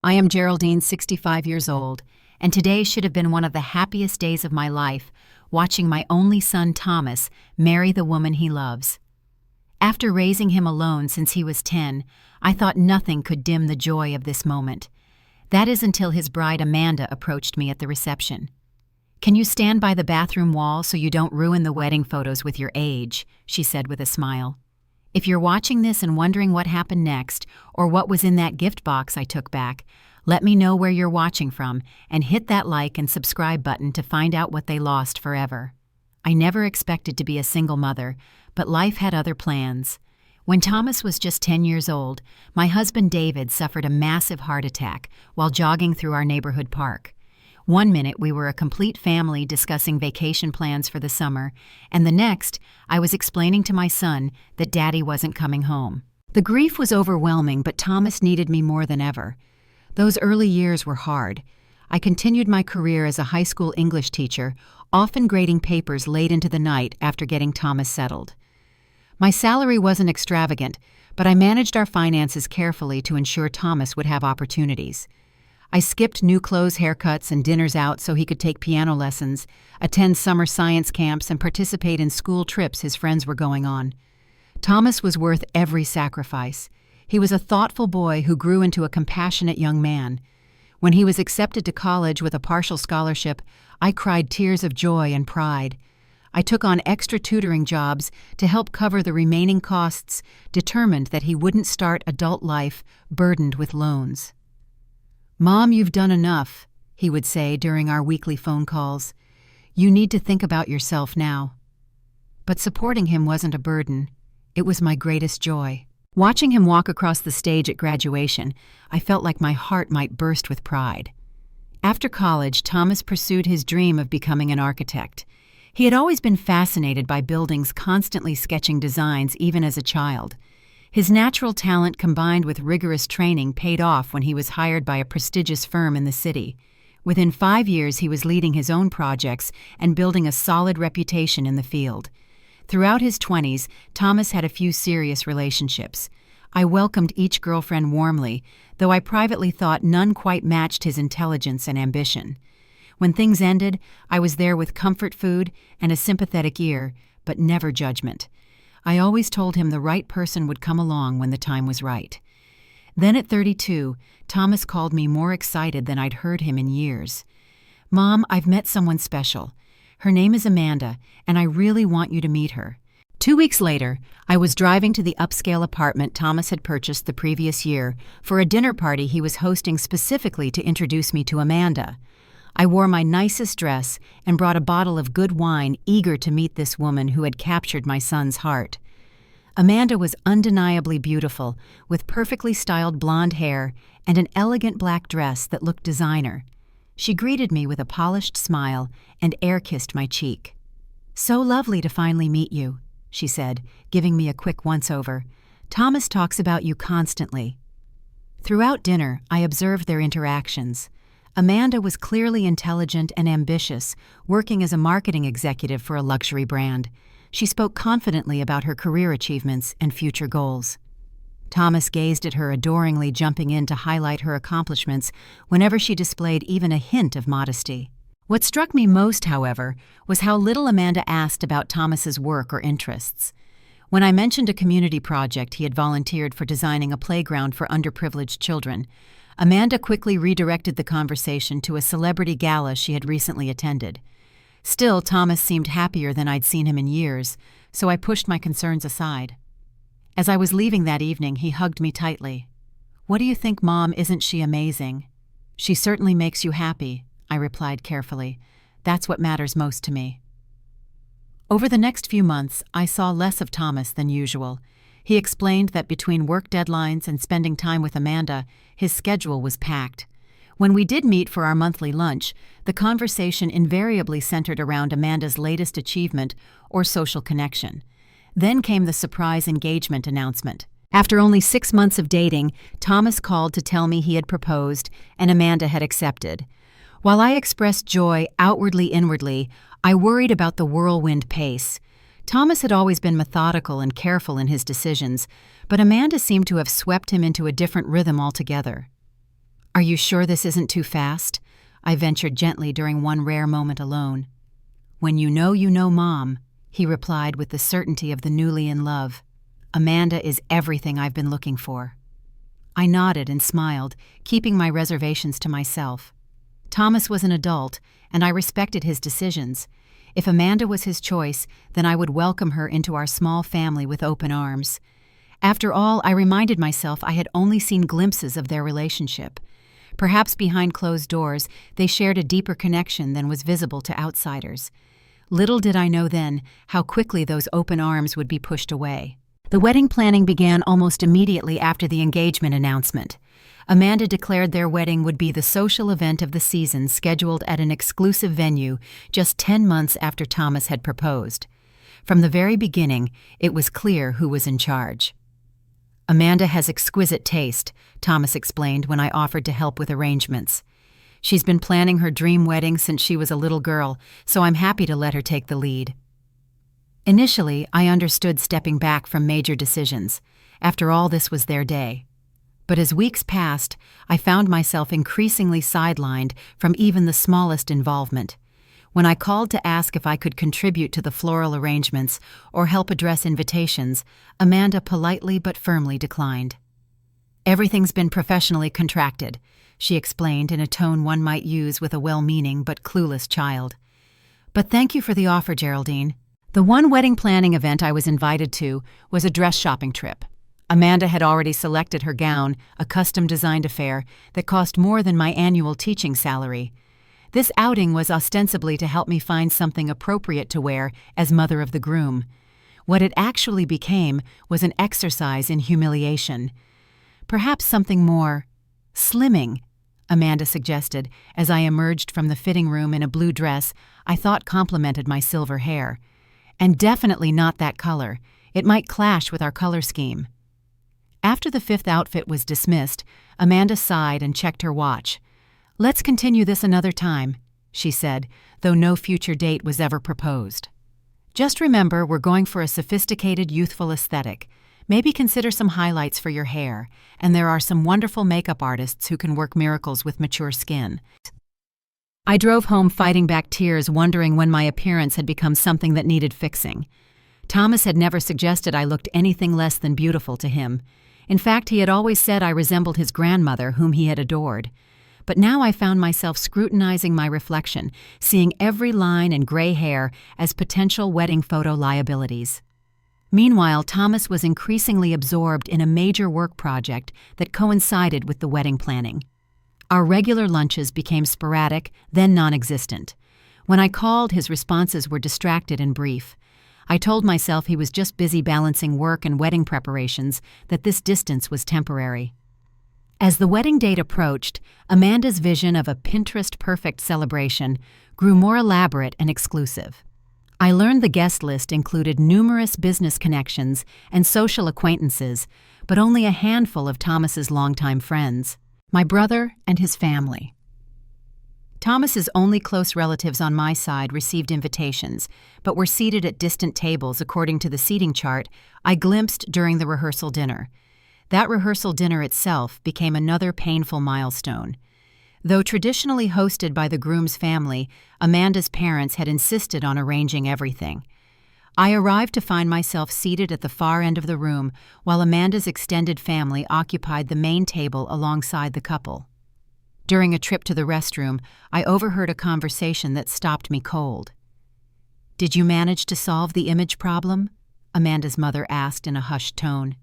I am Geraldine, 65 years old, and today should have been one of the happiest days of my life, watching my only son Thomas marry the woman he loves. After raising him alone since he was 10, I thought nothing could dim the joy of this moment. That is until his bride Amanda approached me at the reception. "Can you stand by the bathroom wall so you don't ruin the wedding photos with your age?" she said with a smile. If you're watching this and wondering what happened next, or what was in that gift box I took back, let me know where you're watching from and hit that like and subscribe button to find out what they lost forever. I never expected to be a single mother, but life had other plans. When Thomas was just 10 years old, my husband David suffered a massive heart attack while jogging through our neighborhood park. One minute we were a complete family discussing vacation plans for the summer, and the next I was explaining to my son that Daddy wasn't coming home. The grief was overwhelming, but Thomas needed me more than ever. Those early years were hard. I continued my career as a high school English teacher, often grading papers late into the night after getting Thomas settled. My salary wasn't extravagant, but I managed our finances carefully to ensure Thomas would have opportunities. I skipped new clothes haircuts and dinners out so he could take piano lessons, attend summer science camps, and participate in school trips his friends were going on. Thomas was worth every sacrifice. He was a thoughtful boy who grew into a compassionate young man. When he was accepted to college with a partial scholarship, I cried tears of joy and pride. I took on extra tutoring jobs to help cover the remaining costs, determined that he wouldn't start adult life burdened with loans. "Mom, you've done enough," he would say during our weekly phone calls. "You need to think about yourself now." But supporting him wasn't a burden. It was my greatest joy. Watching him walk across the stage at graduation, I felt like my heart might burst with pride. After college, Thomas pursued his dream of becoming an architect. He had always been fascinated by buildings, constantly sketching designs even as a child. His natural talent combined with rigorous training paid off when he was hired by a prestigious firm in the city. Within 5 years, he was leading his own projects and building a solid reputation in the field. Throughout his 20s, Thomas had a few serious relationships. I welcomed each girlfriend warmly, though I privately thought none quite matched his intelligence and ambition. When things ended, I was there with comfort food and a sympathetic ear, but never judgment. I always told him the right person would come along when the time was right. Then at 32, Thomas called me more excited than I'd heard him in years. "Mom, I've met someone special. Her name is Amanda, and I really want you to meet her." 2 weeks later, I was driving to the upscale apartment Thomas had purchased the previous year for a dinner party he was hosting specifically to introduce me to Amanda. I wore my nicest dress and brought a bottle of good wine, eager to meet this woman who had captured my son's heart. Amanda was undeniably beautiful, with perfectly styled blonde hair and an elegant black dress that looked designer. She greeted me with a polished smile and air-kissed my cheek. "So lovely to finally meet you," she said, giving me a quick once-over. "Thomas talks about you constantly." Throughout dinner, I observed their interactions. Amanda was clearly intelligent and ambitious, working as a marketing executive for a luxury brand. She spoke confidently about her career achievements and future goals. Thomas gazed at her adoringly, jumping in to highlight her accomplishments whenever she displayed even a hint of modesty. What struck me most, however, was how little Amanda asked about Thomas's work or interests. When I mentioned a community project he had volunteered for designing a playground for underprivileged children, Amanda quickly redirected the conversation to a celebrity gala she had recently attended. Still, Thomas seemed happier than I'd seen him in years, so I pushed my concerns aside. As I was leaving that evening, he hugged me tightly. "What do you think, Mom? Isn't she amazing?" "She certainly makes you happy," I replied carefully. "That's what matters most to me." Over the next few months, I saw less of Thomas than usual. He explained that between work deadlines and spending time with Amanda, his schedule was packed. When we did meet for our monthly lunch, the conversation invariably centered around Amanda's latest achievement or social connection. Then came the surprise engagement announcement. After only 6 months of dating, Thomas called to tell me he had proposed and Amanda had accepted. While I expressed joy inwardly, I worried about the whirlwind pace. Thomas had always been methodical and careful in his decisions, but Amanda seemed to have swept him into a different rhythm altogether. "Are you sure this isn't too fast?" I ventured gently during one rare moment alone. "When you know, Mom," he replied with the certainty of the newly in love. "Amanda is everything I've been looking for." I nodded and smiled, keeping my reservations to myself. Thomas was an adult, and I respected his decisions. If Amanda was his choice, then I would welcome her into our small family with open arms. After all, I reminded myself I had only seen glimpses of their relationship. Perhaps behind closed doors, they shared a deeper connection than was visible to outsiders. Little did I know then how quickly those open arms would be pushed away. The wedding planning began almost immediately after the engagement announcement. Amanda declared their wedding would be the social event of the season, scheduled at an exclusive venue just 10 months after Thomas had proposed. From the very beginning, it was clear who was in charge. "Amanda has exquisite taste," Thomas explained when I offered to help with arrangements. "She's been planning her dream wedding since she was a little girl, so I'm happy to let her take the lead." Initially, I understood stepping back from major decisions. After all, this was their day. But as weeks passed, I found myself increasingly sidelined from even the smallest involvement. When I called to ask if I could contribute to the floral arrangements or help address invitations, Amanda politely but firmly declined. "Everything's been professionally contracted," she explained in a tone one might use with a well-meaning but clueless child. "But thank you for the offer, Geraldine." The one wedding planning event I was invited to was a dress shopping trip. Amanda had already selected her gown, a custom-designed affair that cost more than my annual teaching salary. This outing was ostensibly to help me find something appropriate to wear as mother of the groom. What it actually became was an exercise in humiliation. "Perhaps something more slimming," Amanda suggested as I emerged from the fitting room in a blue dress I thought complemented my silver hair. "And definitely not that color. It might clash with our color scheme." After the fifth outfit was dismissed, Amanda sighed and checked her watch. "Let's continue this another time," she said, though no future date was ever proposed. "Just remember, we're going for a sophisticated, youthful aesthetic. Maybe consider some highlights for your hair, and there are some wonderful makeup artists who can work miracles with mature skin." I drove home fighting back tears, wondering when my appearance had become something that needed fixing. Thomas had never suggested I looked anything less than beautiful to him. In fact, he had always said I resembled his grandmother, whom he had adored. But now I found myself scrutinizing my reflection, seeing every line and gray hair as potential wedding photo liabilities. Meanwhile, Thomas was increasingly absorbed in a major work project that coincided with the wedding planning. Our regular lunches became sporadic, then non-existent. When I called, his responses were distracted and brief. I told myself he was just busy balancing work and wedding preparations, that this distance was temporary. As the wedding date approached, Amanda's vision of a Pinterest-perfect celebration grew more elaborate and exclusive. I learned the guest list included numerous business connections and social acquaintances, but only a handful of Thomas's longtime friends. My brother and his family. Thomas's only close relatives on my side received invitations, but were seated at distant tables according to the seating chart I glimpsed during the rehearsal dinner. That rehearsal dinner itself became another painful milestone. Though traditionally hosted by the groom's family, Amanda's parents had insisted on arranging everything. I arrived to find myself seated at the far end of the room while Amanda's extended family occupied the main table alongside the couple. During a trip to the restroom, I overheard a conversation that stopped me cold. "Did you manage to solve the image problem?" Amanda's mother asked in a hushed tone.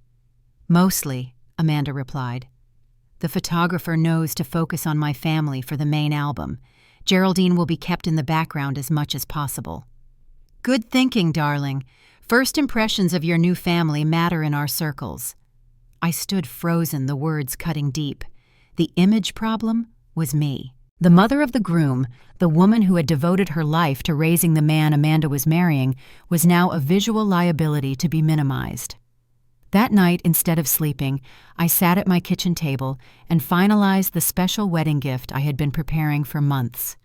"Mostly," Amanda replied. "The photographer knows to focus on my family for the main album. Geraldine will be kept in the background as much as possible." "Good thinking, darling. First impressions of your new family matter in our circles." I stood frozen, the words cutting deep. The image problem was me. The mother of the groom, the woman who had devoted her life to raising the man Amanda was marrying, was now a visual liability to be minimized. That night, instead of sleeping, I sat at my kitchen table and finalized the special wedding gift I had been preparing for months.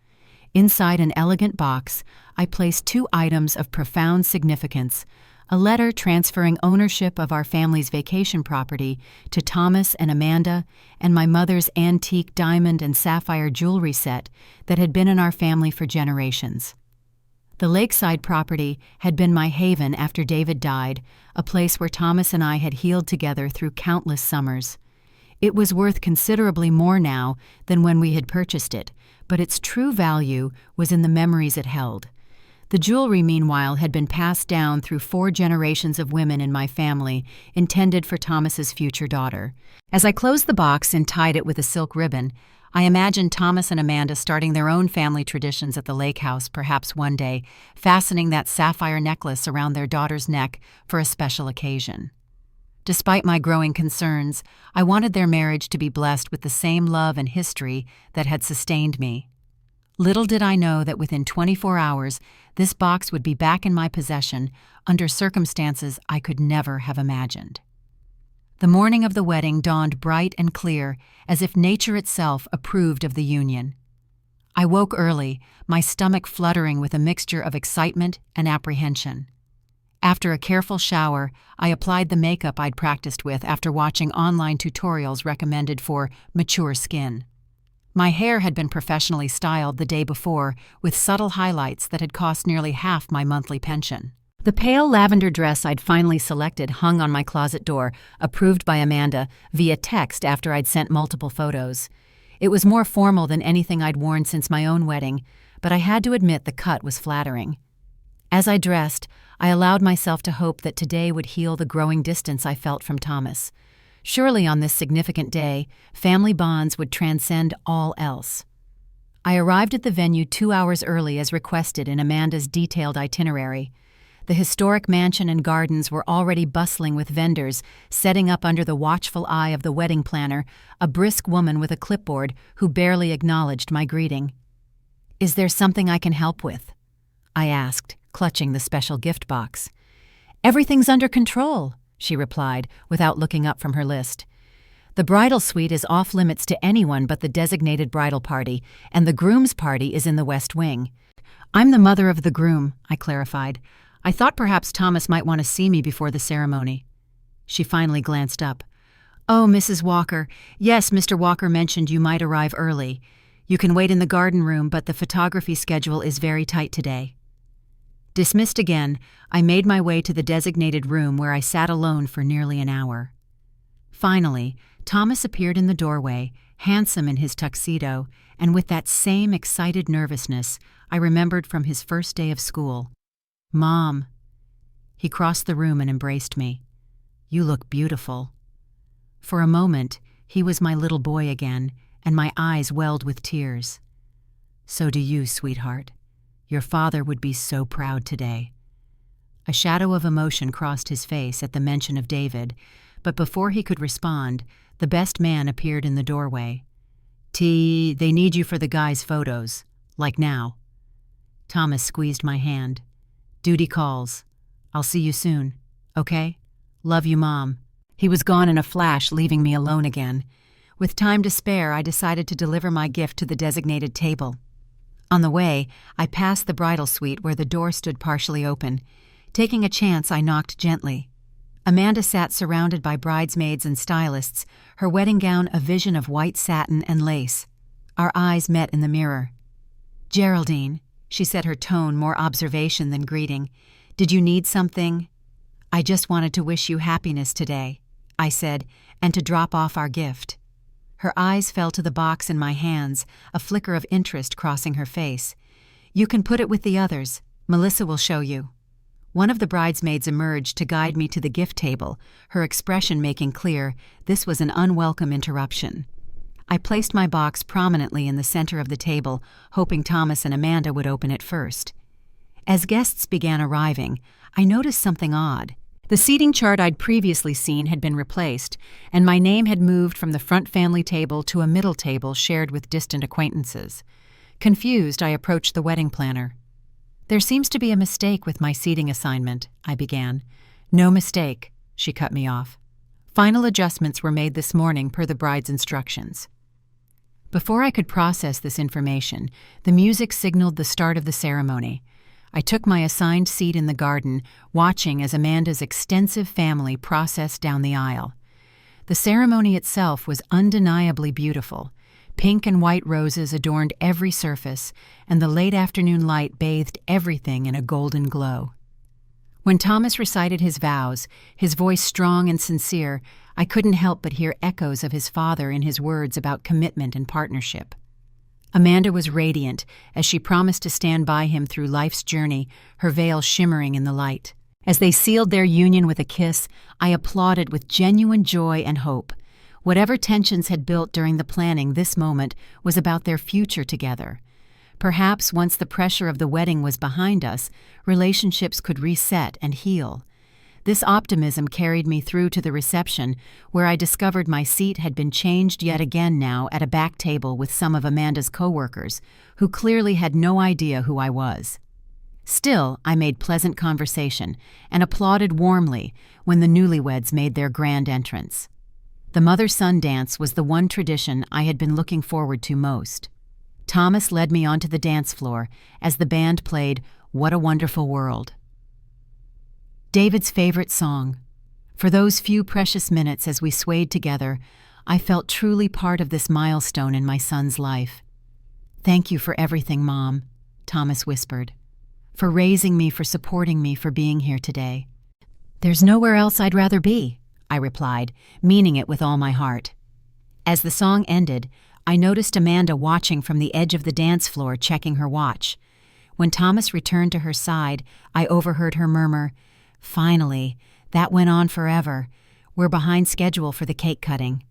Inside an elegant box, I placed two items of profound significance: a letter transferring ownership of our family's vacation property to Thomas and Amanda and my mother's antique diamond and sapphire jewelry set that had been in our family for generations. The lakeside property had been my haven after David died, a place where Thomas and I had healed together through countless summers. It was worth considerably more now than when we had purchased it, but its true value was in the memories it held. The jewelry, meanwhile, had been passed down through 4 generations of women in my family, intended for Thomas's future daughter. As I closed the box and tied it with a silk ribbon, I imagined Thomas and Amanda starting their own family traditions at the lake house perhaps one day, fastening that sapphire necklace around their daughter's neck for a special occasion. Despite my growing concerns, I wanted their marriage to be blessed with the same love and history that had sustained me. Little did I know that within 24 hours, this box would be back in my possession under circumstances I could never have imagined. The morning of the wedding dawned bright and clear, as if nature itself approved of the union. I woke early, my stomach fluttering with a mixture of excitement and apprehension. After a careful shower, I applied the makeup I'd practiced with after watching online tutorials recommended for mature skin. My hair had been professionally styled the day before with subtle highlights that had cost nearly half my monthly pension. The pale lavender dress I'd finally selected hung on my closet door, approved by Amanda via text after I'd sent multiple photos. It was more formal than anything I'd worn since my own wedding, but I had to admit the cut was flattering. As I dressed, I allowed myself to hope that today would heal the growing distance I felt from Thomas. Surely on this significant day, family bonds would transcend all else. I arrived at the venue 2 hours early as requested in Amanda's detailed itinerary. The historic mansion and gardens were already bustling with vendors, setting up under the watchful eye of the wedding planner, a brisk woman with a clipboard who barely acknowledged my greeting. "Is there something I can help with?" I asked, clutching the special gift box. "Everything's under control," she replied, without looking up from her list. "The bridal suite is off limits to anyone but the designated bridal party, and the groom's party is in the West Wing." "I'm the mother of the groom," I clarified. "I thought perhaps Thomas might want to see me before the ceremony." She finally glanced up. "Oh, Mrs. Walker. Yes, Mr. Walker mentioned you might arrive early. You can wait in the garden room, but the photography schedule is very tight today." Dismissed again, I made my way to the designated room where I sat alone for nearly an hour. Finally, Thomas appeared in the doorway, handsome in his tuxedo, and with that same excited nervousness I remembered from his first day of school. "Mom." He crossed the room and embraced me. "You look beautiful." For a moment, he was my little boy again, and my eyes welled with tears. "So do you, sweetheart. Your father would be so proud today." A shadow of emotion crossed his face at the mention of David, but before he could respond, the best man appeared in the doorway. They need you for the guys' photos, like now." Thomas squeezed my hand. "Duty calls. I'll see you soon. Okay? Love you, Mom." He was gone in a flash, leaving me alone again. With time to spare, I decided to deliver my gift to the designated table. On the way, I passed the bridal suite where the door stood partially open. Taking a chance, I knocked gently. Amanda sat surrounded by bridesmaids and stylists, her wedding gown a vision of white satin and lace. Our eyes met in the mirror. "Geraldine," she said, her tone more observation than greeting, "did you need something?" "I just wanted to wish you happiness today," I said, "and to drop off our gift." Her eyes fell to the box in my hands, a flicker of interest crossing her face. "You can put it with the others. Melissa will show you." One of the bridesmaids emerged to guide me to the gift table, her expression making clear this was an unwelcome interruption. I placed my box prominently in the center of the table, hoping Thomas and Amanda would open it first. As guests began arriving, I noticed something odd. The seating chart I'd previously seen had been replaced, and my name had moved from the front family table to a middle table shared with distant acquaintances. Confused, I approached the wedding planner. "There seems to be a mistake with my seating assignment," I began. "No mistake," she cut me off. "Final adjustments were made this morning per the bride's instructions." Before I could process this information, the music signaled the start of the ceremony. I took my assigned seat in the garden, watching as Amanda's extensive family processed down the aisle. The ceremony itself was undeniably beautiful. Pink and white roses adorned every surface, and the late afternoon light bathed everything in a golden glow. When Thomas recited his vows, his voice strong and sincere, I couldn't help but hear echoes of his father in his words about commitment and partnership. Amanda was radiant as she promised to stand by him through life's journey, her veil shimmering in the light. As they sealed their union with a kiss, I applauded with genuine joy and hope. Whatever tensions had built during the planning, this moment was about their future together. Perhaps once the pressure of the wedding was behind us, relationships could reset and heal. This optimism carried me through to the reception, where I discovered my seat had been changed yet again now at a back table with some of Amanda's co-workers, who clearly had no idea who I was. Still, I made pleasant conversation and applauded warmly when the newlyweds made their grand entrance. The mother-son dance was the one tradition I had been looking forward to most. Thomas led me onto the dance floor as the band played "What a Wonderful World," David's favorite song. For those few precious minutes as we swayed together, I felt truly part of this milestone in my son's life. "Thank you for everything, Mom," Thomas whispered. "For raising me, for supporting me, for being here today." "There's nowhere else I'd rather be," I replied, meaning it with all my heart. As the song ended, I noticed Amanda watching from the edge of the dance floor, checking her watch. When Thomas returned to her side, I overheard her murmur, "Finally, that went on forever. We're behind schedule for the cake cutting."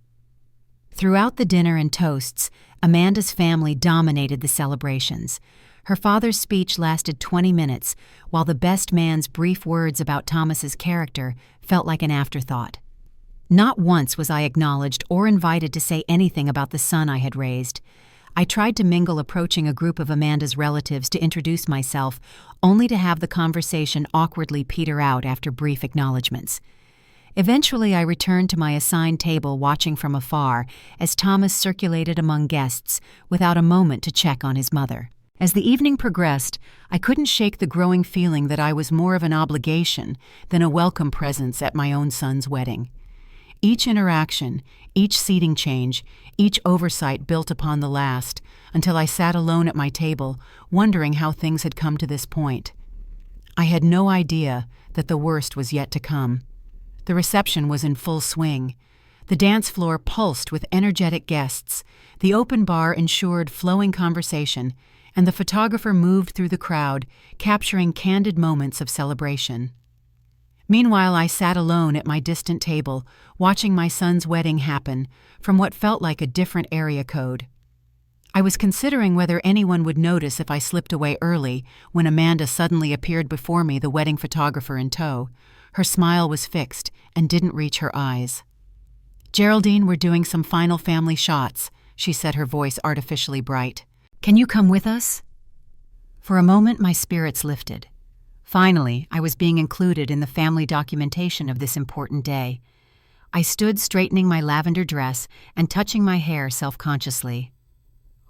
Throughout the dinner and toasts, Amanda's family dominated the celebrations. Her father's speech lasted 20 minutes, while the best man's brief words about Thomas's character felt like an afterthought. Not once was I acknowledged or invited to say anything about the son I had raised. I tried to mingle, approaching a group of Amanda's relatives to introduce myself, only to have the conversation awkwardly peter out after brief acknowledgments. Eventually, I returned to my assigned table, watching from afar as Thomas circulated among guests without a moment to check on his mother. As the evening progressed, I couldn't shake the growing feeling that I was more of an obligation than a welcome presence at my own son's wedding. Each interaction, each seating change, each oversight built upon the last, until I sat alone at my table, wondering how things had come to this point. I had no idea that the worst was yet to come. The reception was in full swing. The dance floor pulsed with energetic guests, the open bar ensured flowing conversation, and the photographer moved through the crowd, capturing candid moments of celebration. Meanwhile, I sat alone at my distant table, watching my son's wedding happen from what felt like a different area code. I was considering whether anyone would notice if I slipped away early when Amanda suddenly appeared before me, the wedding photographer in tow. Her smile was fixed and didn't reach her eyes. "Geraldine, we're doing some final family shots," she said, her voice artificially bright. "Can you come with us?" For a moment, my spirits lifted. Finally, I was being included in the family documentation of this important day. I stood straightening my lavender dress and touching my hair self-consciously.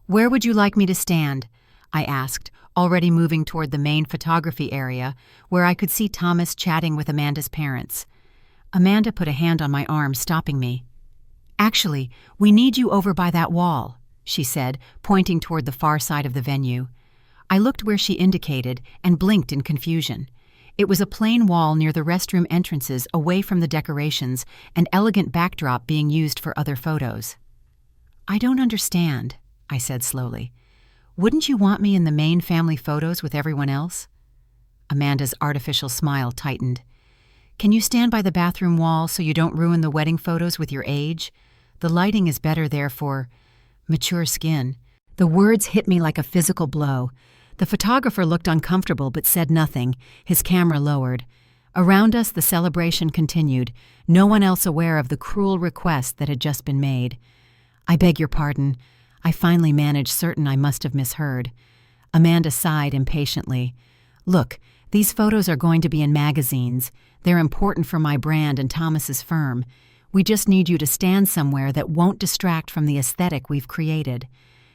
"Where would you like me to stand?" I asked, already moving toward the main photography area, where I could see Thomas chatting with Amanda's parents. Amanda put a hand on my arm, stopping me. "Actually, we need you over by that wall," she said, pointing toward the far side of the venue. I looked where she indicated and blinked in confusion. It was a plain wall near the restroom entrances, away from the decorations, an elegant backdrop being used for other photos. "I don't understand," I said slowly. "Wouldn't you want me in the main family photos with everyone else?" Amanda's artificial smile tightened. "Can you stand by the bathroom wall so you don't ruin the wedding photos with your age? The lighting is better there for mature skin." The words hit me like a physical blow. The photographer looked uncomfortable but said nothing, his camera lowered. Around us, the celebration continued, no one else aware of the cruel request that had just been made. "I beg your pardon," I finally managed, certain I must have misheard. Amanda sighed impatiently. "Look, these photos are going to be in magazines. They're important for my brand and Thomas's firm. We just need you to stand somewhere that won't distract from the aesthetic we've created."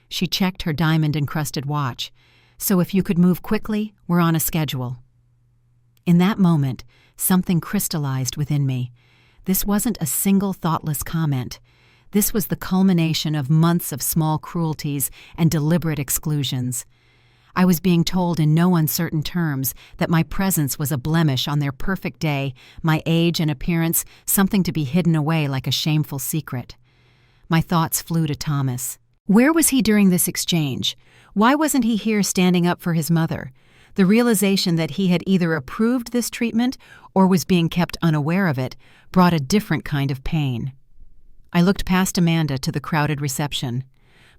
She checked her diamond-encrusted watch. So if you could move quickly, we're on a schedule." In that moment, something crystallized within me. This wasn't a single thoughtless comment. This was the culmination of months of small cruelties and deliberate exclusions. I was being told in no uncertain terms that my presence was a blemish on their perfect day, my age and appearance something to be hidden away like a shameful secret. My thoughts flew to Thomas. Where was he during this exchange? Why wasn't he here standing up for his mother? The realization that he had either approved this treatment or was being kept unaware of it brought a different kind of pain. I looked past Amanda to the crowded reception.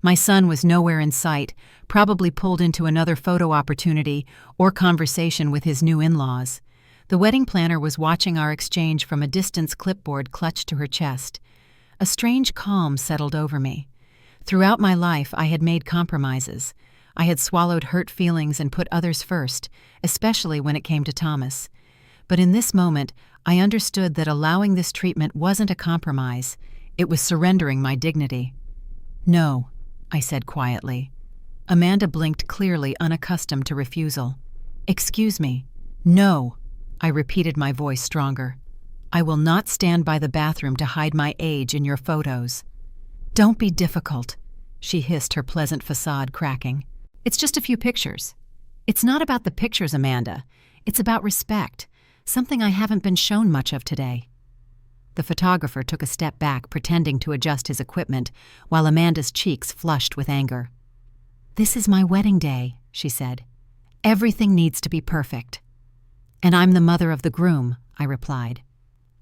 My son was nowhere in sight, probably pulled into another photo opportunity or conversation with his new in-laws. The wedding planner was watching our exchange from a distance, clipboard clutched to her chest. A strange calm settled over me. Throughout my life, I had made compromises. I had swallowed hurt feelings and put others first, especially when it came to Thomas. But in this moment, I understood that allowing this treatment wasn't a compromise. It was surrendering my dignity. "No," I said quietly. Amanda blinked clearly, unaccustomed to refusal. "Excuse me." "No," I repeated, my voice stronger. "I will not stand by the bathroom to hide my age in your photos." "Don't be difficult," she hissed, her pleasant facade cracking. "It's just a few pictures." "It's not about the pictures, Amanda. It's about respect, something I haven't been shown much of today." The photographer took a step back, pretending to adjust his equipment, while Amanda's cheeks flushed with anger. "This is my wedding day," she said. "Everything needs to be perfect." "And I'm the mother of the groom," I replied.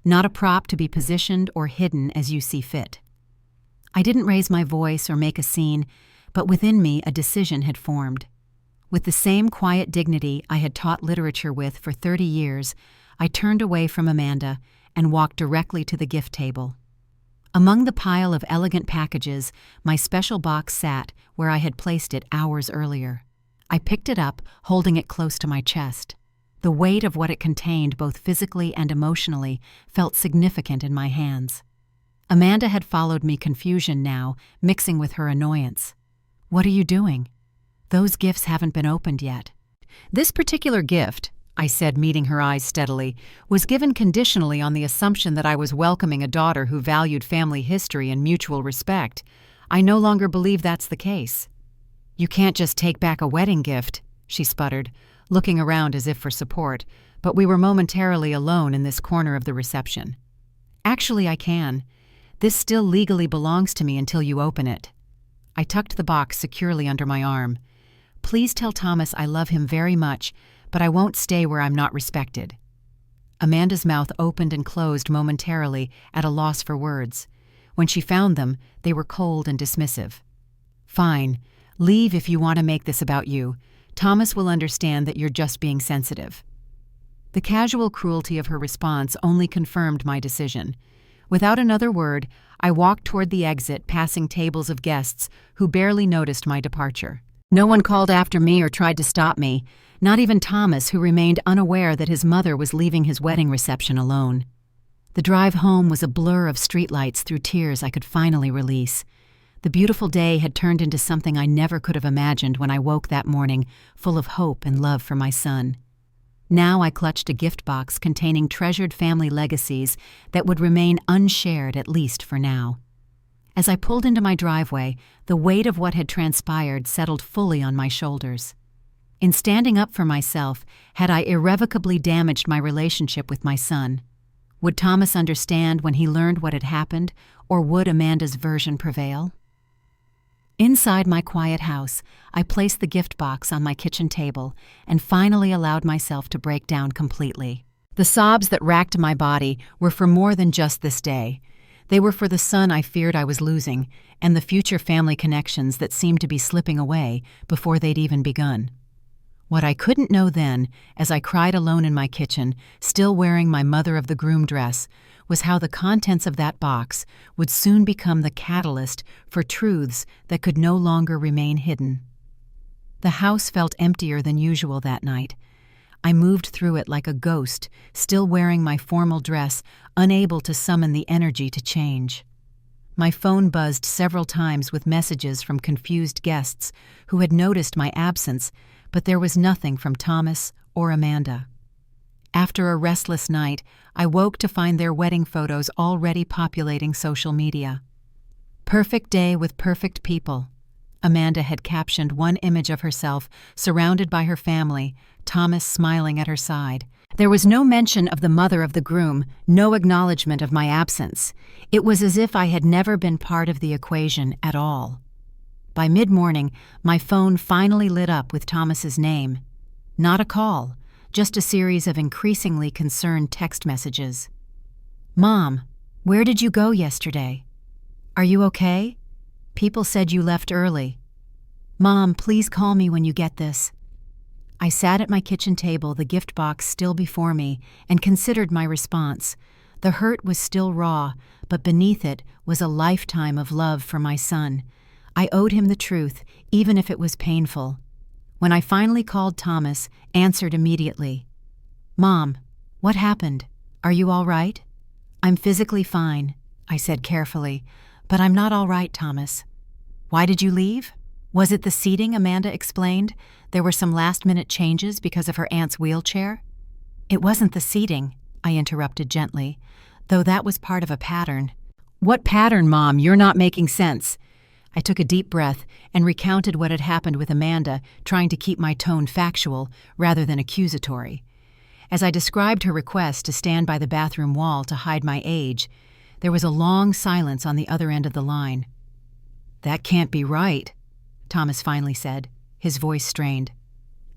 "Not a prop to be positioned or hidden as you see fit." I didn't raise my voice or make a scene, but within me a decision had formed. With the same quiet dignity I had taught literature with for 30 years, I turned away from Amanda and walked directly to the gift table. Among the pile of elegant packages, my special box sat where I had placed it hours earlier. I picked it up, holding it close to my chest. The weight of what it contained, both physically and emotionally, felt significant in my hands. Amanda had followed me, confusion now, mixing with her annoyance. "What are you doing? Those gifts haven't been opened yet." "This particular gift," I said, meeting her eyes steadily, "was given conditionally on the assumption that I was welcoming a daughter who valued family history and mutual respect. I no longer believe that's the case." "You can't just take back a wedding gift," she sputtered, looking around as if for support, but we were momentarily alone in this corner of the reception. "Actually, I can. This still legally belongs to me until you open it." I tucked the box securely under my arm. "Please tell Thomas I love him very much, but I won't stay where I'm not respected." Amanda's mouth opened and closed momentarily, at a loss for words. When she found them, they were cold and dismissive. "Fine. Leave if you want to make this about you. Thomas will understand that you're just being sensitive." The casual cruelty of her response only confirmed my decision. Without another word, I walked toward the exit, passing tables of guests who barely noticed my departure. No one called after me or tried to stop me, not even Thomas, who remained unaware that his mother was leaving his wedding reception alone. The drive home was a blur of streetlights through tears I could finally release. The beautiful day had turned into something I never could have imagined when I woke that morning, full of hope and love for my son. Now I clutched a gift box containing treasured family legacies that would remain unshared, at least for now. As I pulled into my driveway, the weight of what had transpired settled fully on my shoulders. In standing up for myself, had I irrevocably damaged my relationship with my son? Would Thomas understand when he learned what had happened, or would Amanda's version prevail? Inside my quiet house, I placed the gift box on my kitchen table and finally allowed myself to break down completely. The sobs that racked my body were for more than just this day. They were for the son I feared I was losing and the future family connections that seemed to be slipping away before they'd even begun. What I couldn't know then, as I cried alone in my kitchen, still wearing my mother of the groom dress, was how the contents of that box would soon become the catalyst for truths that could no longer remain hidden. The house felt emptier than usual that night. I moved through it like a ghost, still wearing my formal dress, unable to summon the energy to change. My phone buzzed several times with messages from confused guests who had noticed my absence but there was nothing from Thomas or Amanda. After a restless night, I woke to find their wedding photos already populating social media. Perfect day with perfect people. Amanda had captioned one image of herself surrounded by her family, Thomas smiling at her side. There was no mention of the mother of the groom, no acknowledgement of my absence. It was as if I had never been part of the equation at all. By mid-morning, my phone finally lit up with Thomas's name. Not a call, just a series of increasingly concerned text messages. "Mom, where did you go yesterday? Are you okay? People said you left early. Mom, please call me when you get this." I sat at my kitchen table, the gift box still before me, and considered my response. The hurt was still raw, but beneath it was a lifetime of love for my son. I owed him the truth, even if it was painful. When I finally called, Thomas answered immediately. "Mom, what happened? Are you all right?" "I'm physically fine," I said carefully, "but I'm not all right, Thomas." "Why did you leave?" "Was it the seating?" Amanda explained. "There were some last-minute changes because of her aunt's wheelchair." "It wasn't the seating," I interrupted gently, though that was part of a pattern. "What pattern, Mom? You're not making sense." I took a deep breath and recounted what had happened with Amanda, trying to keep my tone factual rather than accusatory. As I described her request to stand by the bathroom wall to hide my age, there was a long silence on the other end of the line. "That can't be right," Thomas finally said, his voice strained.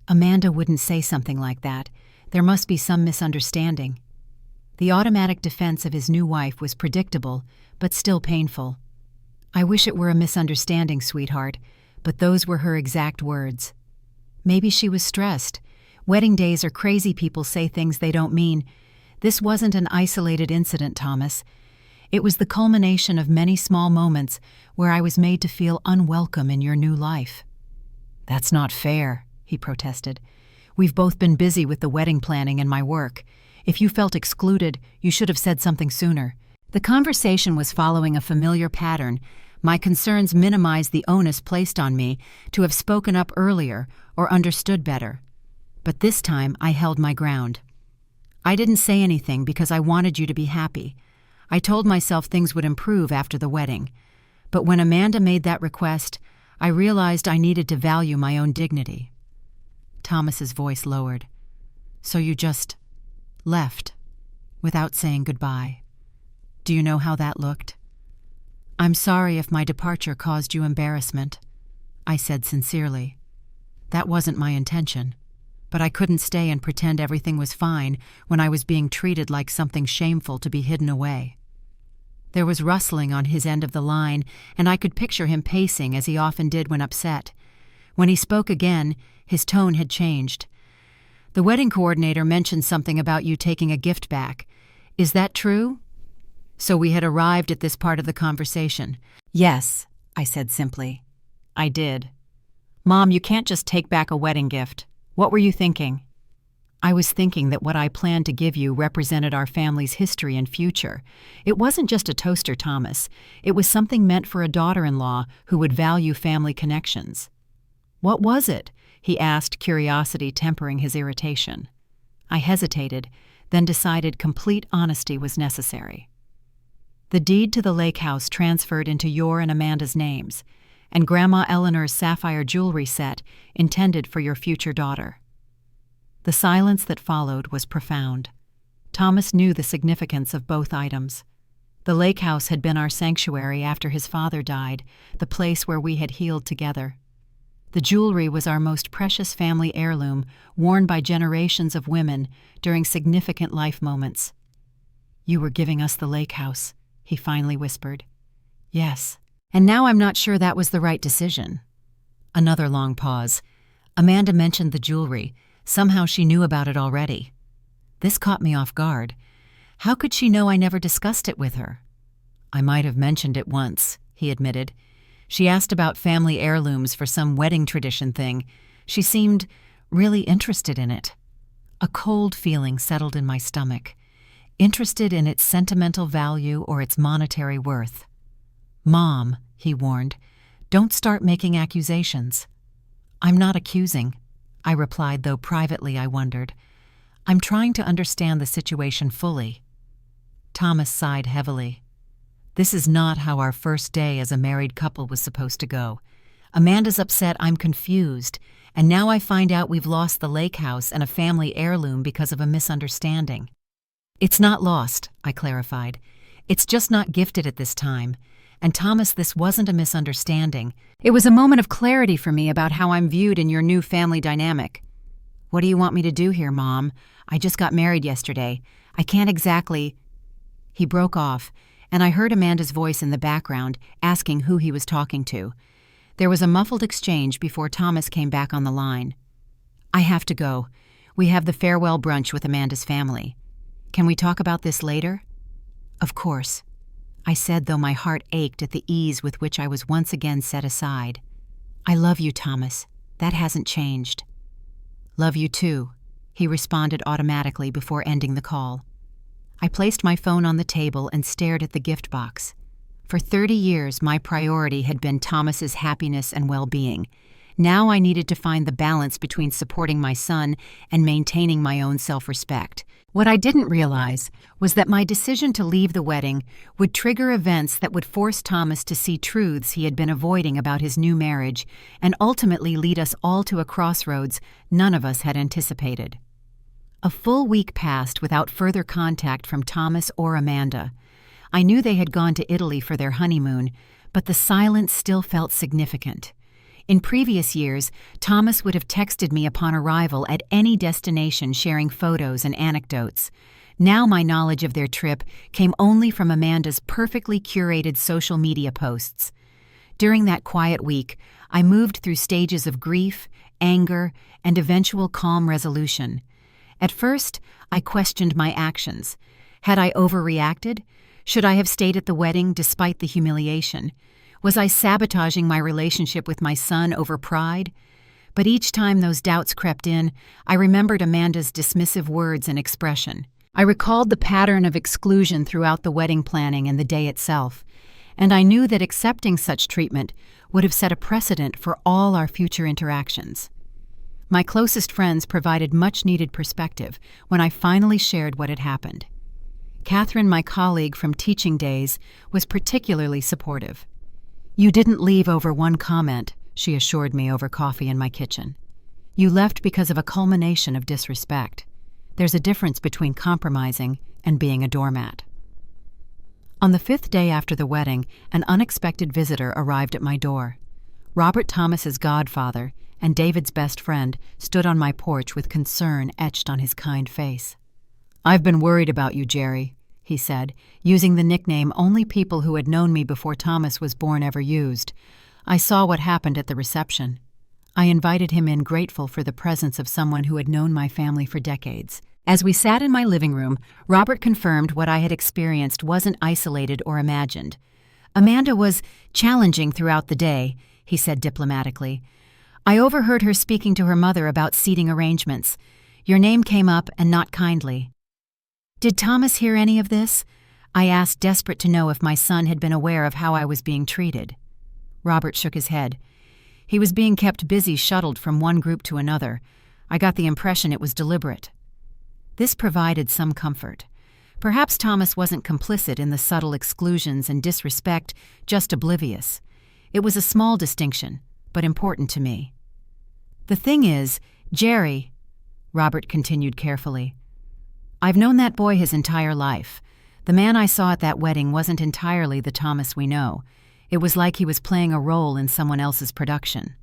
"Amanda wouldn't say something like that. There must be some misunderstanding." The automatic defense of his new wife was predictable, but still painful. "I wish it were a misunderstanding, sweetheart, but those were her exact words." Maybe she was stressed. Wedding days are crazy, people say things they don't mean. This wasn't an isolated incident, Thomas. It was the culmination of many small moments where I was made to feel unwelcome in your new life. "That's not fair," he protested. "We've both been busy with the wedding planning and my work. If you felt excluded, you should have said something sooner." The conversation was following a familiar pattern. My concerns minimized the onus placed on me to have spoken up earlier or understood better. But this time I held my ground. "I didn't say anything because I wanted you to be happy. I told myself things would improve after the wedding. But when Amanda made that request, I realized I needed to value my own dignity." Thomas's voice lowered. "So you just left without saying goodbye. Do you know how that looked?" "I'm sorry if my departure caused you embarrassment," I said sincerely. "That wasn't my intention, but I couldn't stay and pretend everything was fine when I was being treated like something shameful to be hidden away." There was rustling on his end of the line, and I could picture him pacing as he often did when upset. When he spoke again, his tone had changed. "The wedding coordinator mentioned something about you taking a gift back. Is that true?" So we had arrived at this part of the conversation. "Yes," I said simply. "I did." "Mom, you can't just take back a wedding gift. What were you thinking?" "I was thinking that what I planned to give you represented our family's history and future. It wasn't just a toaster, Thomas. It was something meant for a daughter-in-law who would value family connections." "What was it?" he asked, curiosity tempering his irritation. I hesitated, then decided complete honesty was necessary. "The deed to the lake house transferred into your and Amanda's names, and Grandma Eleanor's sapphire jewelry set intended for your future daughter." The silence that followed was profound. Thomas knew the significance of both items. The lake house had been our sanctuary after his father died, the place where we had healed together. The jewelry was our most precious family heirloom, worn by generations of women during significant life moments. "You were giving us the lake house," he finally whispered. "Yes, and now I'm not sure that was the right decision." Another long pause. Amanda mentioned the jewelry. Somehow she knew about it already. This caught me off guard. How could she know I never discussed it with her? "I might have mentioned it once," he admitted. "She asked about family heirlooms for some wedding tradition thing. She seemed really interested in it." A cold feeling settled in my stomach. Interested in its sentimental value or its monetary worth. "Mom," he warned, "don't start making accusations." "I'm not accusing. I replied, though privately I wondered. I'm trying to understand the situation fully. Thomas sighed heavily. This is not how our first day as a married couple was supposed to go. Amanda's upset I'm confused, and now I find out we've lost the lake house and a family heirloom because of a misunderstanding. It's not lost, I clarified. It's just not gifted at this time. And Thomas, this wasn't a misunderstanding. It was a moment of clarity for me about how I'm viewed in your new family dynamic. What do you want me to do here, Mom? I just got married yesterday. I can't exactly... He broke off, and I heard Amanda's voice in the background, asking who he was talking to. There was a muffled exchange before Thomas came back on the line. I have to go. We have the farewell brunch with Amanda's family. Can we talk about this later? Of course, I said, though my heart ached at the ease with which I was once again set aside. I love you, Thomas. That hasn't changed. Love you too, he responded automatically before ending the call. I placed my phone on the table and stared at the gift box. For 30 years, my priority had been Thomas's happiness and well-being. Now I needed to find the balance between supporting my son and maintaining my own self-respect. What I didn't realize was that my decision to leave the wedding would trigger events that would force Thomas to see truths he had been avoiding about his new marriage and ultimately lead us all to a crossroads none of us had anticipated. A full week passed without further contact from Thomas or Amanda. I knew they had gone to Italy for their honeymoon, but the silence still felt significant. In previous years, Thomas would have texted me upon arrival at any destination, sharing photos and anecdotes. Now my knowledge of their trip came only from Amanda's perfectly curated social media posts. During that quiet week, I moved through stages of grief, anger, and eventual calm resolution. At first, I questioned my actions. Had I overreacted? Should I have stayed at the wedding despite the humiliation? Was I sabotaging my relationship with my son over pride? But each time those doubts crept in, I remembered Amanda's dismissive words and expression. I recalled the pattern of exclusion throughout the wedding planning and the day itself, and I knew that accepting such treatment would have set a precedent for all our future interactions. My closest friends provided much-needed perspective when I finally shared what had happened. Catherine, my colleague from teaching days, was particularly supportive. You didn't leave over one comment, she assured me over coffee in my kitchen. You left because of a culmination of disrespect. There's a difference between compromising and being a doormat. On the 5th day after the wedding, an unexpected visitor arrived at my door. Robert Thomas's godfather and David's best friend stood on my porch with concern etched on his kind face. I've been worried about you, Jerry, he said, using the nickname only people who had known me before Thomas was born ever used. I saw what happened at the reception. I invited him in, grateful for the presence of someone who had known my family for decades. As we sat in my living room, Robert confirmed what I had experienced wasn't isolated or imagined. Amanda was challenging throughout the day, he said diplomatically. I overheard her speaking to her mother about seating arrangements. Your name came up, and not kindly. Did Thomas hear any of this? I asked, desperate to know if my son had been aware of how I was being treated. Robert shook his head. He was being kept busy, shuttled from one group to another. I got the impression it was deliberate. This provided some comfort. Perhaps Thomas wasn't complicit in the subtle exclusions and disrespect, just oblivious. It was a small distinction, but important to me. The thing is, Jerry, Robert continued carefully, I've known that boy his entire life. The man I saw at that wedding wasn't entirely the Thomas we know. It was like he was playing a role in someone else's production.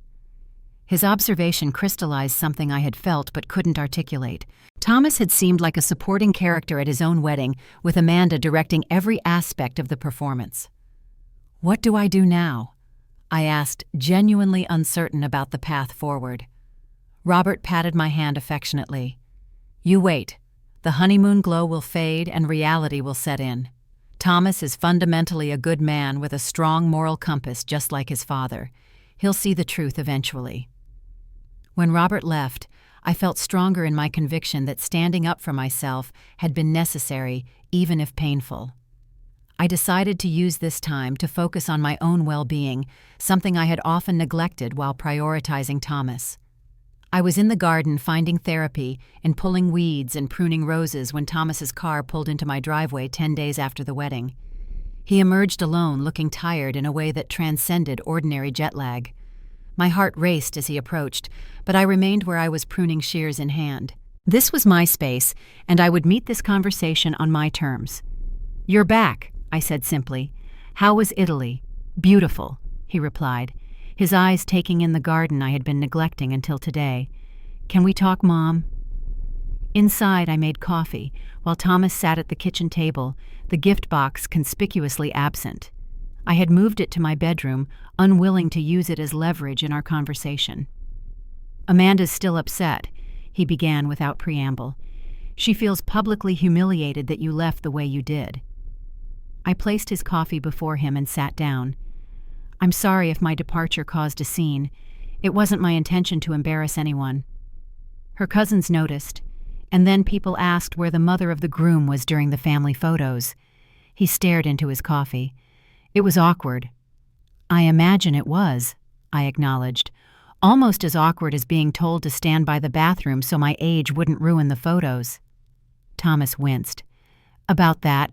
His observation crystallized something I had felt but couldn't articulate. Thomas had seemed like a supporting character at his own wedding, with Amanda directing every aspect of the performance. What do I do now? I asked, genuinely uncertain about the path forward. Robert patted my hand affectionately. You wait. The honeymoon glow will fade and reality will set in. Thomas is fundamentally a good man with a strong moral compass, just like his father. He'll see the truth eventually. When Robert left, I felt stronger in my conviction that standing up for myself had been necessary, even if painful. I decided to use this time to focus on my own well-being, something I had often neglected while prioritizing Thomas. I was in the garden finding therapy and pulling weeds and pruning roses when Thomas's car pulled into my driveway 10 days after the wedding. He emerged alone, looking tired in a way that transcended ordinary jet lag. My heart raced as he approached, but I remained where I was, pruning shears in hand. This was my space, and I would meet this conversation on my terms. "You're back," I said simply. "How was Italy?" "Beautiful," he replied, his eyes taking in the garden I had been neglecting until today. "Can we talk, Mom?" Inside, I made coffee, while Thomas sat at the kitchen table, the gift box conspicuously absent. I had moved it to my bedroom, unwilling to use it as leverage in our conversation. "Amanda's still upset," he began without preamble. "She feels publicly humiliated that you left the way you did." I placed his coffee before him and sat down. "I'm sorry if my departure caused a scene. It wasn't my intention to embarrass anyone." Her cousins noticed, and then people asked where the mother of the groom was during the family photos. He stared into his coffee. "It was awkward." "I imagine it was," I acknowledged. "Almost as awkward as being told to stand by the bathroom so my age wouldn't ruin the photos." Thomas winced. "About that,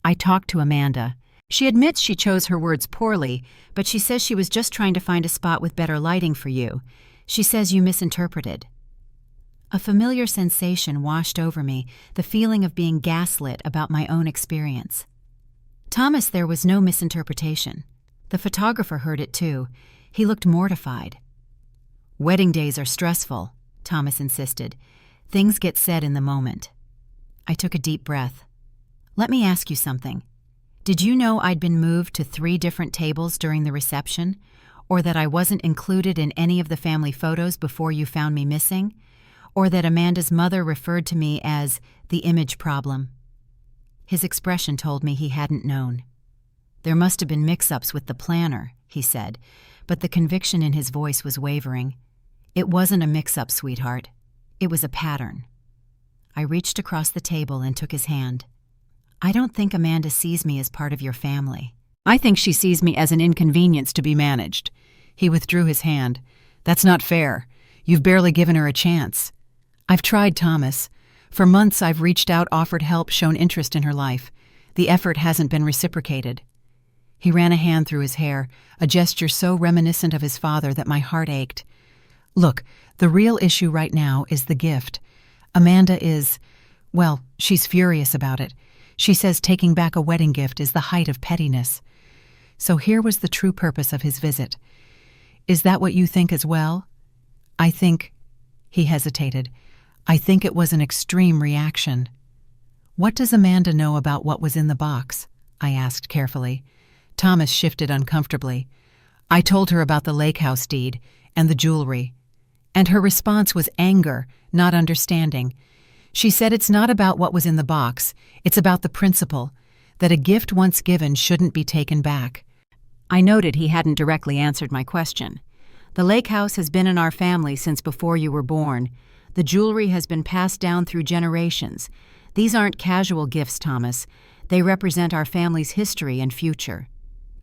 I talked to Amanda. She admits she chose her words poorly, but she says she was just trying to find a spot with better lighting for you. She says you misinterpreted." A familiar sensation washed over me, the feeling of being gaslit about my own experience. "Thomas, there was no misinterpretation. The photographer heard it too. He looked mortified." "Wedding days are stressful," Thomas insisted. "Things get said in the moment." I took a deep breath. "Let me ask you something. Did you know I'd been moved to 3 different tables during the reception, or that I wasn't included in any of the family photos before you found me missing, or that Amanda's mother referred to me as the image problem?" His expression told me he hadn't known. "There must have been mix-ups with the planner," he said, but the conviction in his voice was wavering. "It wasn't a mix-up, sweetheart. It was a pattern." I reached across the table and took his hand. "I don't think Amanda sees me as part of your family. I think she sees me as an inconvenience to be managed." He withdrew his hand. "That's not fair. You've barely given her a chance." "I've tried, Thomas. For months I've reached out, offered help, shown interest in her life. The effort hasn't been reciprocated." He ran a hand through his hair, a gesture so reminiscent of his father that my heart ached. "Look, the real issue right now is the gift. Amanda is, well, she's furious about it. She says taking back a wedding gift is the height of pettiness." So here was the true purpose of his visit. "Is that what you think as well?" "I think," he hesitated, "I think it was an extreme reaction." "What does Amanda know about what was in the box?" I asked carefully. Thomas shifted uncomfortably. "I told her about the lake house deed and the jewelry, and her response was anger, not understanding. She said it's not about what was in the box, it's about the principle, that a gift once given shouldn't be taken back." I noted he hadn't directly answered my question. "The lake house has been in our family since before you were born. The jewelry has been passed down through generations. These aren't casual gifts, Thomas. They represent our family's history and future."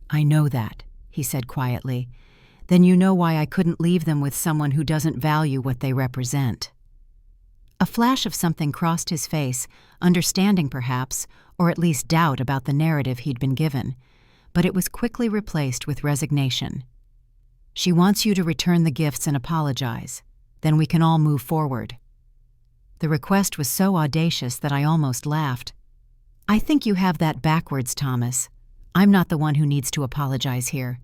"I know that," he said quietly. "Then you know why I couldn't leave them with someone who doesn't value what they represent." A flash of something crossed his face, understanding perhaps, or at least doubt about the narrative he'd been given, but it was quickly replaced with resignation. "She wants you to return the gifts and apologize. Then we can all move forward." The request was so audacious that I almost laughed. "I think you have that backwards, Thomas. I'm not the one who needs to apologize here.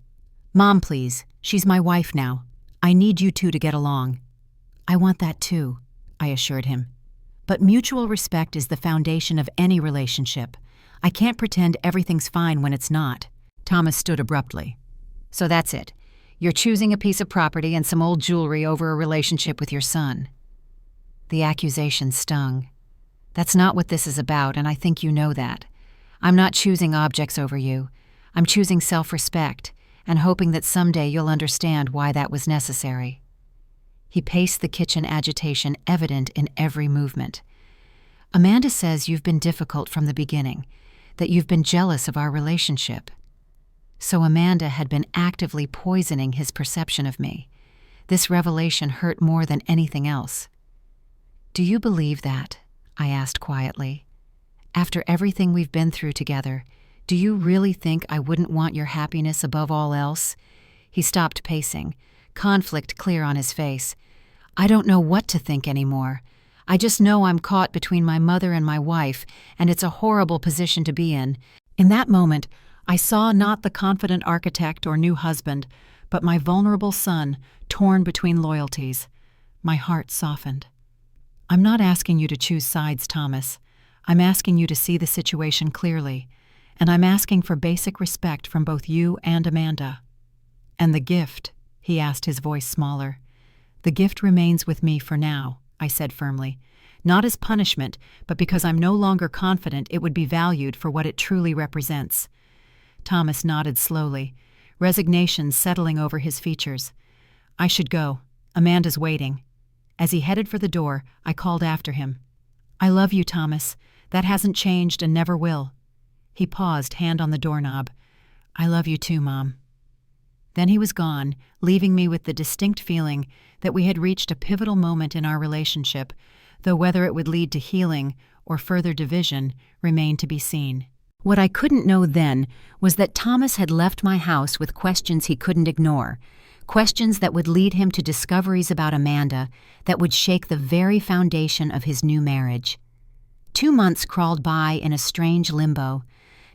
Mom, please, she's my wife now. I need you two to get along." "I want that too," I assured him. "But mutual respect is the foundation of any relationship. I can't pretend everything's fine when it's not." Thomas stood abruptly. "So that's it. You're choosing a piece of property and some old jewelry over a relationship with your son." The accusation stung. "That's not what this is about, and I think you know that. I'm not choosing objects over you. I'm choosing self-respect, and hoping that someday you'll understand why that was necessary." He paced the kitchen, agitation evident in every movement. "Amanda says you've been difficult from the beginning, that you've been jealous of our relationship." So Amanda had been actively poisoning his perception of me. This revelation hurt more than anything else. "Do you believe that?" I asked quietly. "After everything we've been through together, do you really think I wouldn't want your happiness above all else?" He stopped pacing, conflict clear on his face. "I don't know what to think anymore. I just know I'm caught between my mother and my wife, and it's a horrible position to be in." In that moment, I saw not the confident architect or new husband, but my vulnerable son, torn between loyalties. My heart softened. "I'm not asking you to choose sides, Thomas. I'm asking you to see the situation clearly, and I'm asking for basic respect from both you and Amanda." "And the gift?" he asked, his voice smaller. "The gift remains with me for now," I said firmly. "Not as punishment, but because I'm no longer confident it would be valued for what it truly represents." Thomas nodded slowly, resignation settling over his features. "I should go. Amanda's waiting." As he headed for the door, I called after him. "I love you, Thomas. That hasn't changed and never will." He paused, hand on the doorknob. "I love you too, Mom." Then he was gone, leaving me with the distinct feeling that we had reached a pivotal moment in our relationship, though whether it would lead to healing or further division remained to be seen. What I couldn't know then was that Thomas had left my house with questions he couldn't ignore, questions that would lead him to discoveries about Amanda that would shake the very foundation of his new marriage. 2 months crawled by in a strange limbo.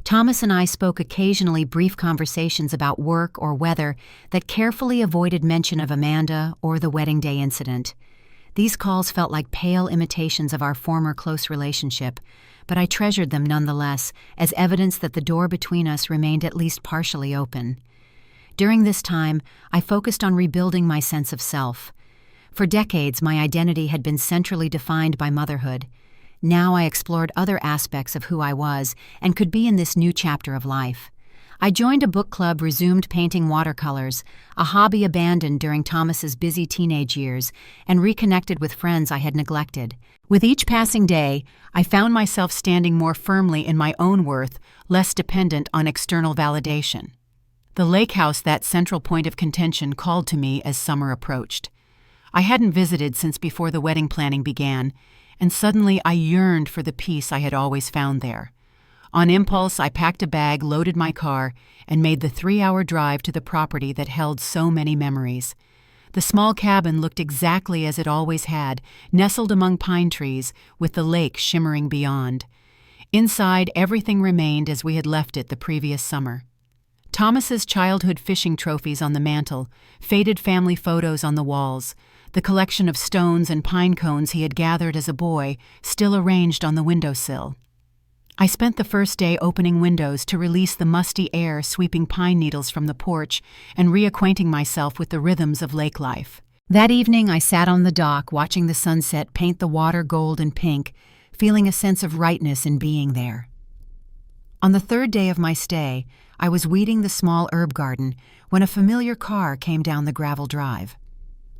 Thomas and I spoke occasionally brief conversations about work or weather that carefully avoided mention of Amanda or the wedding day incident. These calls felt like pale imitations of our former close relationship, but I treasured them nonetheless as evidence that the door between us remained at least partially open. During this time, I focused on rebuilding my sense of self. For decades, my identity had been centrally defined by motherhood. Now I explored other aspects of who I was and could be in this new chapter of life. I joined a book club, resumed painting watercolors, a hobby abandoned during Thomas's busy teenage years, and reconnected with friends I had neglected. With each passing day, I found myself standing more firmly in my own worth, less dependent on external validation. The lake house, that central point of contention, called to me as summer approached. I hadn't visited since before the wedding planning began, and suddenly I yearned for the peace I had always found there. On impulse, I packed a bag, loaded my car, and made the 3-hour drive to the property that held so many memories. The small cabin looked exactly as it always had, nestled among pine trees, with the lake shimmering beyond. Inside, everything remained as we had left it the previous summer. Thomas's childhood fishing trophies on the mantel, faded family photos on the walls, the collection of stones and pine cones he had gathered as a boy still arranged on the windowsill. I spent the first day opening windows to release the musty air sweeping pine needles from the porch and reacquainting myself with the rhythms of lake life. That evening I sat on the dock watching the sunset paint the water gold and pink, feeling a sense of rightness in being there. On the 3rd day of my stay, I was weeding the small herb garden when a familiar car came down the gravel drive.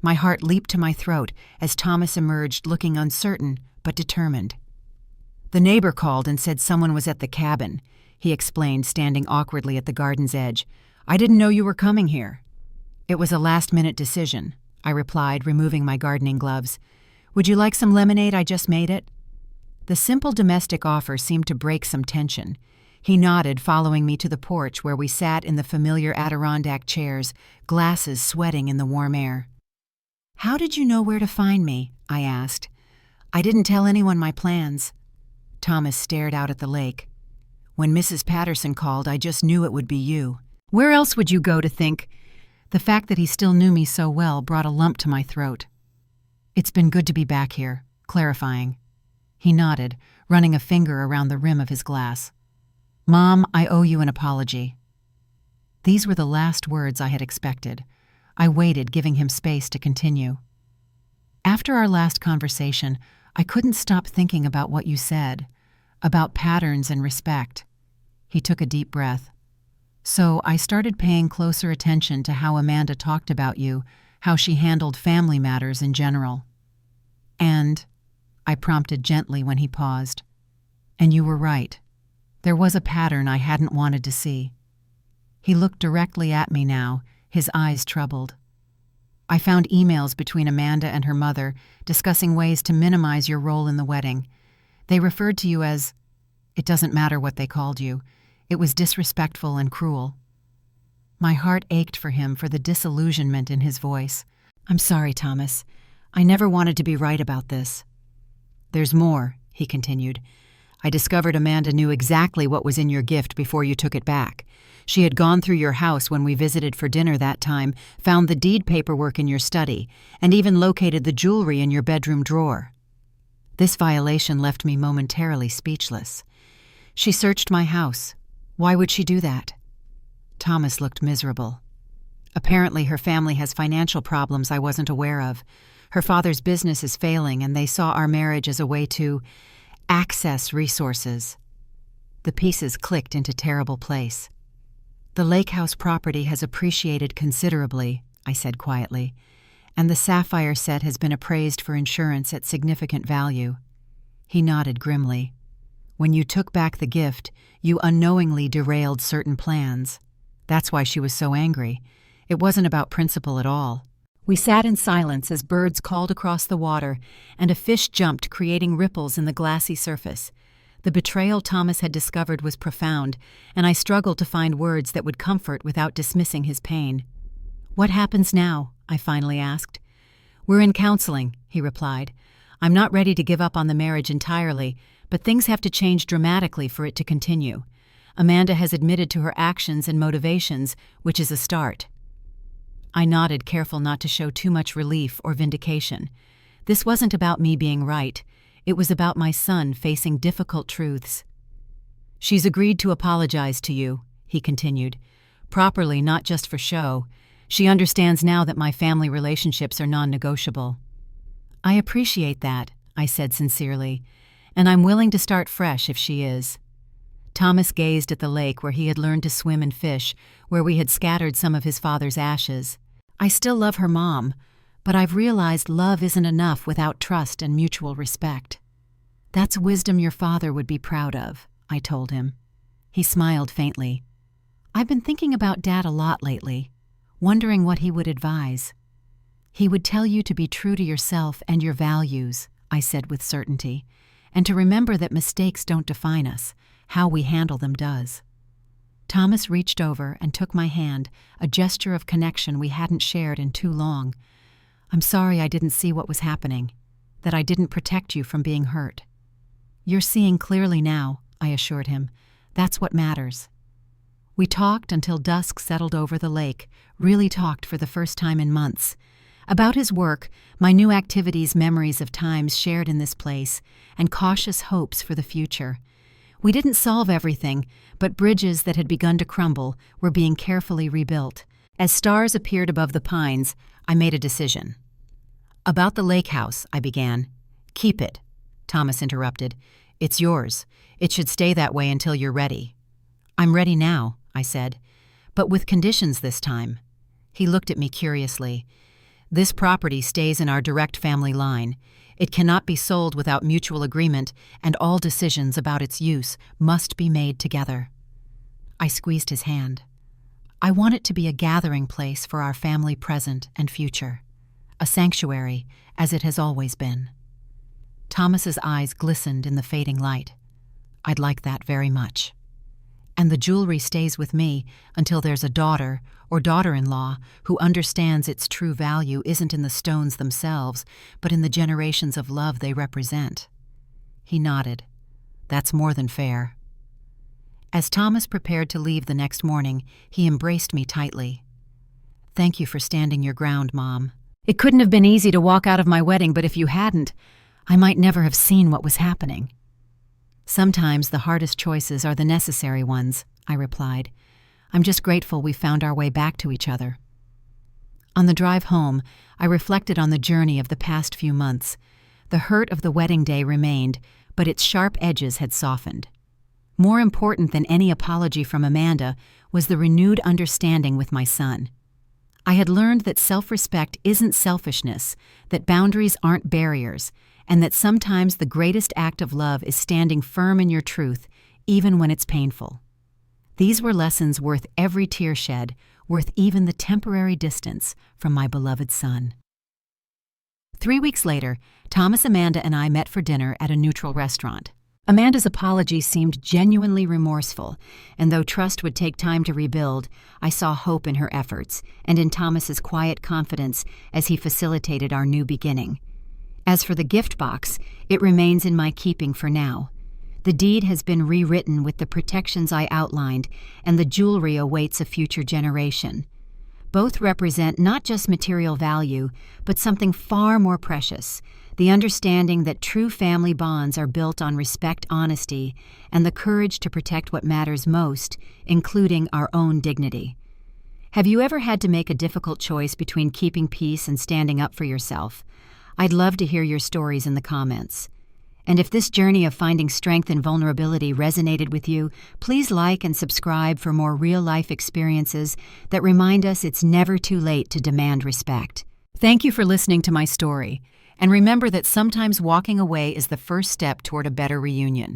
My heart leaped to my throat as Thomas emerged looking uncertain but determined. "The neighbor called and said someone was at the cabin," he explained, standing awkwardly at the garden's edge. "I didn't know you were coming here." "It was a last-minute decision," I replied, removing my gardening gloves. "Would you like some lemonade? I just made it." The simple domestic offer seemed to break some tension. He nodded, following me to the porch where we sat in the familiar Adirondack chairs, glasses sweating in the warm air. "How did you know where to find me?" I asked. "I didn't tell anyone my plans." Thomas stared out at the lake. "When Mrs. Patterson called, I just knew it would be you. Where else would you go to think?" The fact that he still knew me so well brought a lump to my throat. "It's been good to be back here," clarifying. He nodded, running a finger around the rim of his glass. "Mom, I owe you an apology." These were the last words I had expected. I waited, giving him space to continue. "After our last conversation, I couldn't stop thinking about what you said, about patterns and respect." He took a deep breath. "So I started paying closer attention to how Amanda talked about you, how she handled family matters in general." "And," I prompted gently when he paused, "and you were right. There was a pattern I hadn't wanted to see." He looked directly at me now, his eyes troubled. I found emails between Amanda and her mother discussing ways to minimize your role in the wedding. They referred to you as, it doesn't matter what they called you. It was disrespectful and cruel. My heart ached for him for the disillusionment in his voice. I'm sorry, Thomas. I never wanted to be right about this. There's more, he continued. I discovered Amanda knew exactly what was in your gift before you took it back. She had gone through your house when we visited for dinner that time, found the deed paperwork in your study, and even located the jewelry in your bedroom drawer. This violation left me momentarily speechless. She searched my house. Why would she do that? Thomas looked miserable. Apparently her family has financial problems I wasn't aware of. Her father's business is failing, and they saw our marriage as a way to access resources. The pieces clicked into terrible place. The lake house property has appreciated considerably, I said quietly, and the sapphire set has been appraised for insurance at significant value. He nodded grimly. When you took back the gift, you unknowingly derailed certain plans. That's why she was so angry. It wasn't about principle at all. We sat in silence as birds called across the water, and a fish jumped, creating ripples in the glassy surface. The betrayal Thomas had discovered was profound, and I struggled to find words that would comfort without dismissing his pain. What happens now? I finally asked. We're in counseling, he replied. I'm not ready to give up on the marriage entirely, but things have to change dramatically for it to continue. Amanda has admitted to her actions and motivations, which is a start. I nodded, careful not to show too much relief or vindication. This wasn't about me being right. It was about my son facing difficult truths. She's agreed to apologize to you, he continued. Properly, not just for show. She understands now that my family relationships are non-negotiable. I appreciate that, I said sincerely, and I'm willing to start fresh if she is. Thomas gazed at the lake where he had learned to swim and fish, where we had scattered some of his father's ashes. I still love her mom, but I've realized love isn't enough without trust and mutual respect. That's wisdom your father would be proud of, I told him. He smiled faintly. I've been thinking about Dad a lot lately, wondering what he would advise. He would tell you to be true to yourself and your values, I said with certainty, and to remember that mistakes don't define us. How we handle them does. Thomas reached over and took my hand, a gesture of connection we hadn't shared in too long. I'm sorry I didn't see what was happening, that I didn't protect you from being hurt. You're seeing clearly now, I assured him. That's what matters. We talked until dusk settled over the lake, really talked for the first time in months. About his work, my new activities, memories of times shared in this place, and cautious hopes for the future. We didn't solve everything, but bridges that had begun to crumble were being carefully rebuilt. As stars appeared above the pines, I made a decision. About the lake house, I began. Keep it, Thomas interrupted. It's yours. It should stay that way until you're ready. I'm ready now, I said, but with conditions this time. He looked at me curiously. This property stays in our direct family line. It cannot be sold without mutual agreement, and all decisions about its use must be made together. I squeezed his hand. I want it to be a gathering place for our family present and future, a sanctuary, as it has always been. Thomas's eyes glistened in the fading light. I'd like that very much. And the jewelry stays with me until there's a daughter or daughter-in-law who understands its true value isn't in the stones themselves, but in the generations of love they represent. He nodded. That's more than fair. As Thomas prepared to leave the next morning, he embraced me tightly. Thank you for standing your ground, Mom. It couldn't have been easy to walk out of my wedding, but if you hadn't, I might never have seen what was happening. Sometimes the hardest choices are the necessary ones, I replied. I'm just grateful we found our way back to each other. On the drive home, I reflected on the journey of the past few months. The hurt of the wedding day remained, but its sharp edges had softened. More important than any apology from Amanda was the renewed understanding with my son. I had learned that self-respect isn't selfishness, that boundaries aren't barriers, and that sometimes the greatest act of love is standing firm in your truth, even when it's painful. These were lessons worth every tear shed, worth even the temporary distance from my beloved son. 3 weeks later, Thomas, Amanda, and I met for dinner at a neutral restaurant. Amanda's apology seemed genuinely remorseful, and though trust would take time to rebuild, I saw hope in her efforts and in Thomas's quiet confidence as he facilitated our new beginning. As for the gift box, it remains in my keeping for now. The deed has been rewritten with the protections I outlined, and the jewelry awaits a future generation. Both represent not just material value, but something far more precious, the understanding that true family bonds are built on respect, honesty, and the courage to protect what matters most, including our own dignity. Have you ever had to make a difficult choice between keeping peace and standing up for yourself? I'd love to hear your stories in the comments. And if this journey of finding strength in vulnerability resonated with you, please like and subscribe for more real-life experiences that remind us it's never too late to demand respect. Thank you for listening to my story, and remember that sometimes walking away is the first step toward a better reunion.